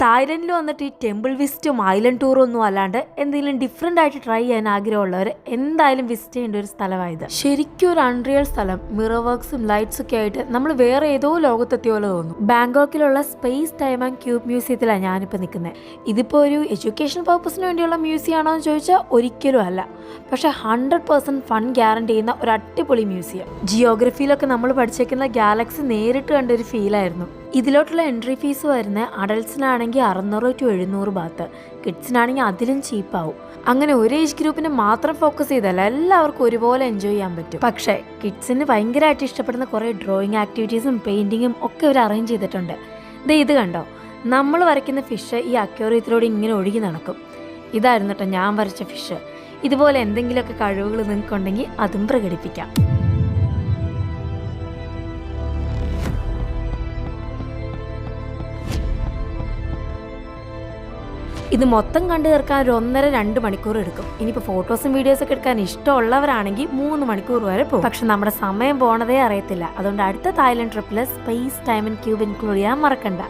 തായ്ലൻഡിൽ വന്നിട്ട് ഈ temple വിസിറ്റും island ടൂറും ഒന്നും അല്ലാണ്ട് എന്തെങ്കിലും ഡിഫറെൻ്റ് ആയിട്ട് ട്രൈ ചെയ്യാൻ ആഗ്രഹമുള്ളവർ എന്തായാലും വിസിറ്റ് ചെയ്യേണ്ട ഒരു സ്ഥലമായത്. ശരിക്കും ഒരു അൺറിയൽ സ്ഥലം, മിറർ വർക്ക്സും ലൈറ്റ്സും ഒക്കെ ആയിട്ട് നമ്മൾ വേറെ ഏതോ ലോകത്തെത്തിയ പോലെ തോന്നും. ബാങ്കോക്കിലുള്ള സ്പേസ് ടൈം ആൻഡ് ക്യൂബ് മ്യൂസിയത്തിലാണ് ഞാനിപ്പോൾ നിൽക്കുന്നത്. ഇതിപ്പോൾ ഒരു എഡ്യൂക്കേഷൻ പർപ്പസിന് വേണ്ടിയുള്ള മ്യൂസിയം ആണോ എന്ന് ചോദിച്ചാൽ ഒരിക്കലും അല്ല. പക്ഷെ 100% ഫൺ ഗ്യാരണ്ടി ചെയ്യുന്ന ഒരു അടിപൊളി മ്യൂസിയം. ജിയോഗ്രഫിയിലൊക്കെ നമ്മൾ പഠിച്ചേക്കുന്ന ഗാലക്സി നേരിട്ട് കണ്ട ഒരു ഫീലായിരുന്നു. ഇതിലോട്ടുള്ള എൻട്രി ഫീസ് വരുന്നത് അഡൽട്സിനാണെങ്കിൽ 600 to 700 ബാത്ത്, കിഡ്സിനാണെങ്കിൽ അതിലും ചീപ്പാവും. അങ്ങനെ ഒരു ഏജ് ഗ്രൂപ്പിന് മാത്രം ഫോക്കസ് ചെയ്തല്ല, എല്ലാവർക്കും ഒരുപോലെ എൻജോയ് ചെയ്യാൻ പറ്റും. പക്ഷേ കിഡ്സിന് ഭയങ്കരമായിട്ട് ഇഷ്ടപ്പെടുന്ന കുറേ ഡ്രോയിങ് ആക്ടിവിറ്റീസും പെയിൻറ്റിങ്ങും ഒക്കെ ഇവർ അറേഞ്ച് ചെയ്തിട്ടുണ്ട്. ഇത് കണ്ടോ, നമ്മൾ വരയ്ക്കുന്ന ഫിഷ് ഈ അക്വേറിയത്തിലൂടെ ഇങ്ങനെ ഒഴുകി നടക്കും. ഇതായിരുന്നു കേട്ടോ ഞാൻ വരച്ച ഫിഷ്. ഇതുപോലെ എന്തെങ്കിലുമൊക്കെ കഴിവുകൾ നിങ്ങൾക്കുണ്ടെങ്കിൽ അതും പ്രകടിപ്പിക്കാം. ഇത് മൊത്തം കണ്ടു തീർക്കാൻ ഒരു 1.5-2 മണിക്കൂർ എടുക്കും. ഇനിയിപ്പോൾ ഫോട്ടോസും വീഡിയോസൊക്കെ എടുക്കാൻ ഇഷ്ടമുള്ളവരാണെങ്കിൽ 3 മണിക്കൂർ വരെ പോകും. പക്ഷെ നമ്മുടെ സമയം പോണതേ അറിയത്തില്ല. അതുകൊണ്ട് അടുത്ത തായ്ലൻഡ് ട്രിപ്പിൽ space time and cube include ചെയ്യാൻ മറക്കണ്ട.